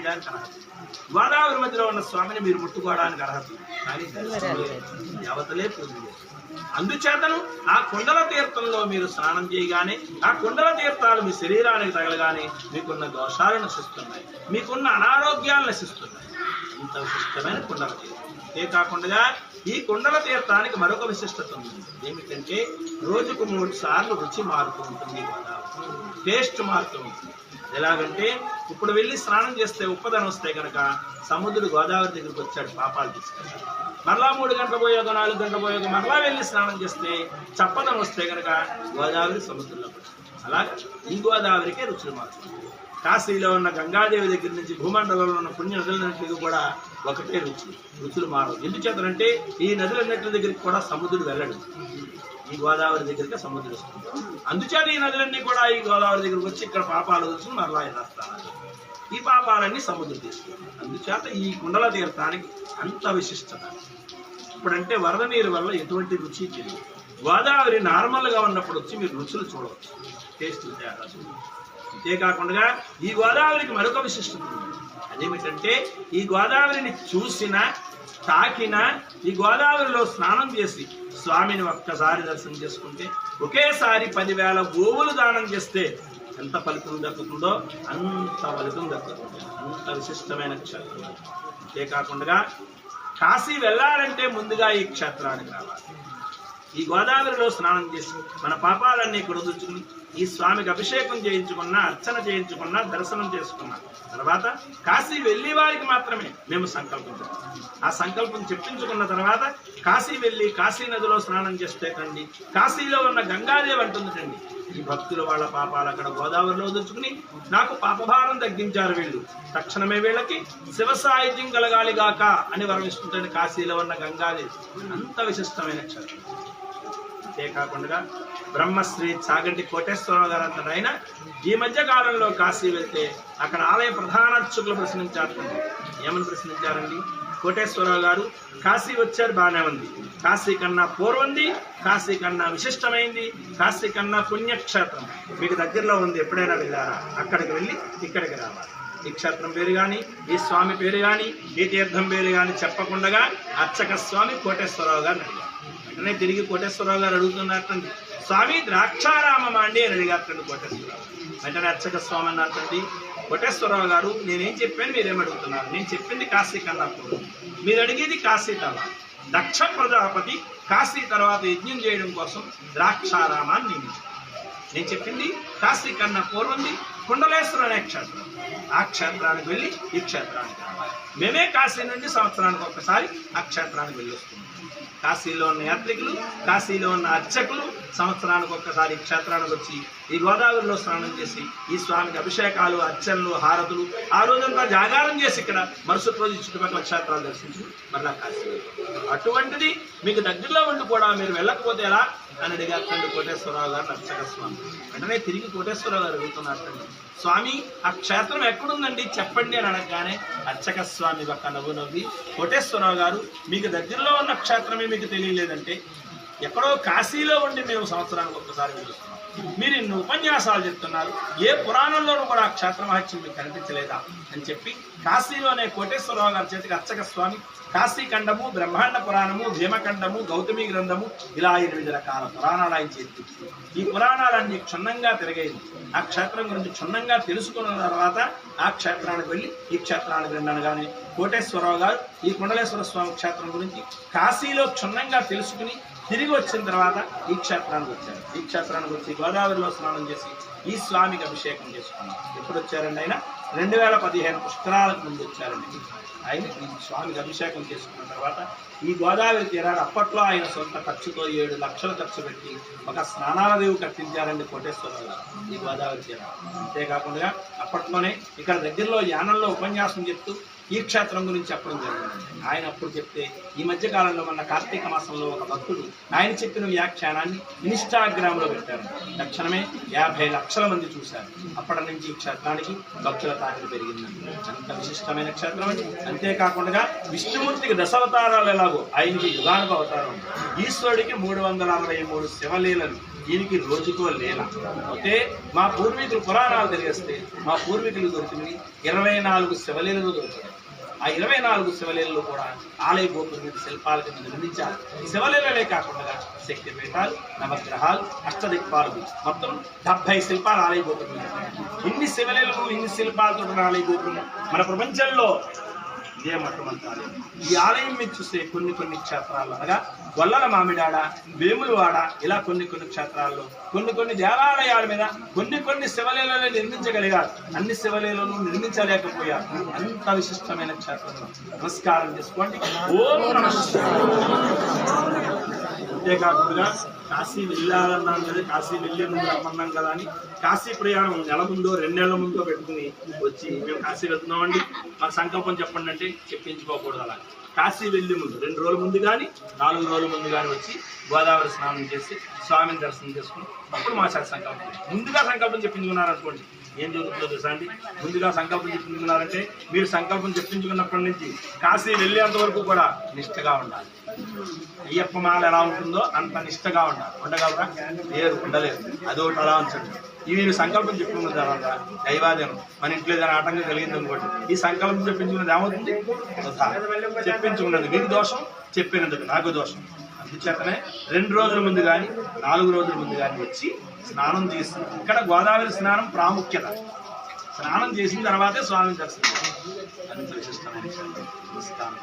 చేయడానికి అర్హత, గోదావరి మధ్యలో ఉన్న స్వామిని మీరు ముట్టుకోవడానికి అర్హత, కానీ దేవతలే పూజ చేస్తారు. అందుచేతను ఆ కుండల తీర్థంలో మీరు స్నానం చేయగానే ఆ కుండల తీర్థాలు మీ శరీరానికి తగలగానే మీకున్న దోషాలు నశిస్తున్నాయి, మీకున్న అనారోగ్యాలు నశిస్తున్నాయి. ఇంత విశిష్టమైన కుండల తీర్థం. ఏ కాకుండా ఈ కుండల తీర్థానికి మరొక విశిష్టత ఉంది. ఏమిటంటే రోజుకు 3 సార్లు రుచి మారుతూ ఉంటుంది, టేస్ట్ మారుతూ ఉంటుంది. ఎలాగంటే ఇప్పుడు వెళ్ళి స్నానం చేస్తే ఉప్పదనం వస్తే కనుక సముద్రుడు గోదావరి దగ్గరికి వచ్చాడు పాపాలు తీసుకెళ్ళాడు. మరలా 3 గంటల పోయాక 4 గంటల పోయాక మరలా వెళ్ళి స్నానం చేస్తే చప్పదనం వస్తే కనుక గోదావరి సముద్రంలో పడుతుంది. అలాగే ఈ గోదావరికే రుచులు మారుతుంది. కాశీలో ఉన్న గంగాదేవి దగ్గర నుంచి భూమండలంలో ఉన్న పుణ్య నదులన్నింటికి కూడా ఒకటే రుచులు మారవు. ఎందుచేతనంటే ఈ నదులన్నింటి దగ్గరికి కూడా సముద్రుడు వెళ్ళడు, ఈ గోదావరి దగ్గరికి సముద్రం వస్తుంది. అందుచేత ఈ నదులన్నీ కూడా ఈ గోదావరి దగ్గరికి వచ్చి ఇక్కడ పాపాలు వచ్చి మరలా యథాస్థానాలు, ఈ పాపాలన్నీ సముద్రం తీసుకుంటారు. అందుచేత ఈ కుండల తీర్థానికి అంత విశిష్టత. ఇప్పుడంటే వరద నీరు వల్ల ఎటువంటి రుచి తెలియదు. గోదావరి నార్మల్గా ఉన్నప్పుడు వచ్చి మీరు రుచులు చూడవచ్చు, టేస్ట్ తేడా. అంతేకాకుండా ఈ గోదావరికి మరొక విశిష్టత ఉంది. అదేమిటంటే ఈ గోదావరిని చూసినా తాకినా ఈ గోదావరిలో స్నానం చేసి స్వామిని ఒక్కసారి దర్శనం చేసుకుంటే ఒకేసారి 10,000 గోవులు దానం చేస్తే ఎంత ఫలితం దక్కుతుందో అంత ఫలితం దక్కుతుంది. అంత విశిష్టమైన క్షేత్రం. అంతేకాకుండా కాశీ వెళ్ళాలంటే ముందుగా ఈ క్షేత్రానికి రావాలి. ఈ గోదావరిలో స్నానం చేసి మన పాపాలన్నీ కుడదుచుకుని ఈ స్వామికి అభిషేకం చేయించుకున్నా, అర్చన చేయించుకున్నా, దర్శనం చేసుకున్నా తర్వాత కాశీ వెళ్ళే వారికి మాత్రమే మేము సంకల్పం చెప్తాం. ఆ సంకల్పం చెప్పించుకున్న తర్వాత కాశీ వెళ్ళి కాశీ నదిలో స్నానం చేస్తే కండి కాశీలో ఉన్న గంగాదేవి అంటుందండి, ఈ భక్తులు వాళ్ళ పాపాలు అక్కడ గోదావరిలో వదులుచుకుని నాకు పాపభారం తగ్గించారు వీళ్ళు, తక్షణమే వీళ్ళకి శివ సాహిత్యం కలగాలిగాక అని వర్ణిస్తుంటే కాశీలో ఉన్న గంగాదేవి అంత విశిష్టమైన క్షేత్రం. అంతేకాకుండా బ్రహ్మశ్రీ చాగంటి కోటేశ్వరరావు గారు అంటారు, ఆయన ఈ మధ్య కాలంలో కాశీ వెళ్తే అక్కడ ఆలయ ప్రధాన అర్చకులు ప్రశ్నించారు. ఏమని ప్రశ్నించారండి? కోటేశ్వరరావు గారు కాశీ వచ్చారు, బాగానే ఉంది, కాశీ కన్నా పూర్వంది, కాశీ కన్నా విశిష్టమైంది, కాశీ కన్నా పుణ్యక్షేత్రం మీకు దగ్గరలో ఉంది, ఎప్పుడైనా వెళ్ళారా? అక్కడికి వెళ్ళి ఇక్కడికి రావాలి. ఈ క్షేత్రం పేరు కానీ, ఈ స్వామి పేరు కానీ, ఈ తీర్థం పేరు కానీ చెప్పకుండా అర్చక స్వామి కోటేశ్వరరావు గారిని అడిగారు. వెంటనే తిరిగి కోటేశ్వరరావు గారు అడుగుతున్నట్టండి, స్వామి ద్రాక్షారామమా అండి అని అడిగారండి కోటేశ్వరరావు. వెంటనే అర్చక స్వామి అన్నట్టండి, కోటేశ్వరరావు గారు నేనేం చెప్పాను మీరేమడుగుతున్నారు? నేను చెప్పింది కాశీ కన్నా పూర్వం, మీరు అడిగేది కాశీ తర్వాత. దక్ష ప్రజాపతి కాశీ తర్వాత యజ్ఞం చేయడం కోసం ద్రాక్షారామాన్ని నియమించారు. నేను చెప్పింది కాశీ కన్నా పూర్వంది కుండలేశ్వరం అనే క్షేత్రం. ఆ క్షేత్రానికి వెళ్ళి ఈ క్షేత్రానికి రావాలి. మేమే కాశీ నుండి సంవత్సరానికి ఒకసారి ఆ క్షేత్రానికి వెళ్ళి వస్తున్నాం. కాశీలో ఉన్న యాత్రికులు, కాశీలో ఉన్న అర్చకులు సంవత్సరానికి ఒక్కసారి క్షేత్రానికి వచ్చి ఈ గోదావరిలో స్నానం చేసి ఈ స్వామికి అభిషేకాలు, అర్చనలు, హారతులు ఆ రోజంతా జాగారం చేసి ఇక్కడ మరుసటి రోజు చుట్టుపక్కల క్షేత్రాలు దర్శించి మరలా కాశీ. అటువంటిది మీకు దగ్గరలో ఉండి కూడా మీరు వెళ్ళకపోతే ఎలా అని అడిగారు కోటేశ్వరరావు గారు అర్చక స్వామి. వెంటనే తిరిగి కోటేశ్వరరావు గారు అడుగుతున్నారు, స్వామి ఆ క్షేత్రం ఎక్కడుందండి చెప్పండి అని అడగగానే అర్చక స్వామి ఒక్క నవ్వు నవ్వి, కోటేశ్వరరావు గారు మీకు దగ్గరలో ఉన్న క్షేత్రమే మీకు తెలియలేదంటే ఎక్కడో కాశీలో ఉండి మేము సంవత్సరానికి ఒక్కసారి వెళ్తున్నాం, మీరు ఇన్ని ఉపన్యాసాలు చెప్తున్నారు, ఏ పురాణంలోనూ కూడా ఆ క్షేత్ర మహత్యం మీకు కనిపించలేదా అని చెప్పి కాశీలోనే కోటేశ్వరరావు గారి చేతికి అర్చక స్వామి కాశీఖండము, బ్రహ్మాండ పురాణము, భీమఖండము, గౌతమి గ్రంథము ఇలా 8 రకాల పురాణాలు ఆయన చేతి. ఈ పురాణాలన్నీ క్షుణ్ణంగా తిరగేది. ఆ క్షేత్రం గురించి క్షుణ్ణంగా తెలుసుకున్న తర్వాత ఆ క్షేత్రానికి వెళ్ళి ఈ క్షేత్రానికి వెళ్ళనగానే కోటేశ్వరరావు గారు ఈ కుండలేశ్వర స్వామి క్షేత్రం గురించి కాశీలో క్షుణ్ణంగా తెలుసుకుని తిరిగి వచ్చిన తర్వాత ఈ క్షేత్రానికి వచ్చారు. ఈ క్షేత్రానికి వచ్చి గోదావరిలో స్నానం చేసి ఈ స్వామికి అభిషేకం చేసుకున్నారు. ఎప్పుడు వచ్చారండి? ఆయన 2015 పుష్కరాలకు ముందు వచ్చారండి. ఆయన ఈ స్వామికి అభిషేకం చేసుకున్న తర్వాత ఈ గోదావరి తీరాన్ని అప్పట్లో ఆయన సొంత ఖర్చుతో 7 లక్షలు ఖర్చు పెట్టి ఒక స్నానాల దేవు కట్టించారండి కోటేశ్వరరావు గారు ఈ గోదావరి తీరాన్ని. అంతేకాకుండా అప్పట్లోనే ఇక్కడ దగ్గరలో యానంలో ఉపన్యాసం చెప్తూ ఈ క్షేత్రం గురించి చెప్పడం జరిగింది. ఆయన అప్పుడు చెప్తే ఈ మధ్యకాలంలో మన కార్తీక మాసంలో ఒక భక్తుడు ఆయన చెప్పిన వ్యాఖ్యానాన్ని ఇన్స్టాగ్రామ్లో పెట్టారు. తక్షణమే 50 లక్షల మంది చూశారు. అప్పటి నుంచి ఈ క్షేత్రానికి భక్తుల తాకిడి పెరిగిందండి. అంత విశిష్టమైన క్షేత్రం అండి. అంతేకాకుండా విష్ణుమూర్తికి 10 అవతారాలు ఎలాగో ఆయనకి యుగానుక అవతారం. ఈశ్వరుడికి 363 శివలీలలు, దీనికి రోజుకో లీల. అయితే మా పూర్వీకులు పురాణాలు తెలియస్తే మా పూర్వీకులు దొరికినవి 24 శివలీలలు దొరికాయి. ఆ 24 శివలీలలో కూడా ఆలయ గోపురం మీద శిల్పాల కింద నిర్మించారు. శివలీలలే కాకుండా శక్తిపీఠాలు, నవగ్రహాలు, అష్టదిక్పాలు, మొత్తం 70 శిల్పాలు ఆలయ గోపురం మీద. ఇన్ని శివలీలలు, ఇన్ని శిల్పాలతో ఆలయ గోపురం మన ప్రపంచంలో ఇదే మొట్టమొదటి ఆలయం. ఈ ఆలయం మీద చూస్తే కొన్ని క్షేత్రాల్లో అనగా గొల్లల మామిడాడ, వేములవాడ, ఇలా కొన్ని క్షేత్రాల్లో కొన్ని దేవాలయాల మీద కొన్ని శివలీలను నిర్మించగలిగారు. అన్ని శివలీలను నిర్మించలేకపోయారు. అంత విశిష్టమైన క్షేత్రంలో నమస్కారం చేసుకోండి. ఓం నమః శివాయ. అంతేకాకుండా కాశీ వెళ్ళాలన్నాను కదా, కాశీ వెళ్ళే ముందు రమ్మన్నాం కదా అని కాశీ ప్రయాణం నెల ముందో 2 నెలల ముందో పెట్టుకుని వచ్చి మేము కాశీ వెళ్తున్నామండి మాకు సంకల్పం చెప్పండి అంటే చెప్పించుకోకూడదు. అలా కాశీ వెళ్ళే ముందు 2 రోజుల ముందు కానీ 4 రోజుల ముందు కానీ వచ్చి గోదావరి స్నానం చేసి స్వామిని దర్శనం చేసుకుని అప్పుడు మా సంకల్పం. ముందుగా సంకల్పం చెప్పించుకున్నారనుకోండి ఏం జరుగుతుందో తెలుసా అండి. ముందుగా సంకల్పం చెప్పించుకున్నారంటే మీరు సంకల్పం చెప్పించుకున్నప్పటి నుంచి కాశీ వెళ్ళేంత వరకు కూడా నిష్ఠగా ఉండాలి. అయ్యప్ప మాల ఎలా ఉంటుందో అంత నిష్ఠగా ఉండాలి. ఉండగలరా? లేరు, ఉండలేదు. అదొకటి అలా ఉంచండి. ఇవి మీరు సంకల్పం చెప్పుకున్న తర్వాత దైవాదనం మన ఇంట్లో ఏదైనా ఆటంకం కలిగింది అనుకోండి, ఈ సంకల్పం చెప్పించుకున్నది ఏమవుతుంది? చెప్పించుకున్నది మీకు దోషం, చెప్పినందుకు నాకు దోషం. అందుచేతనే 2 రోజుల ముందు కానీ 4 రోజుల ముందు కానీ వచ్చి స్నానం చేసి, ఇక్కడ గోదావరి స్నానం ప్రాముఖ్యత. స్నానం చేసిన తర్వాతే స్వామిని దర్శనం. అంత విశిష్టమైన నమస్కారం.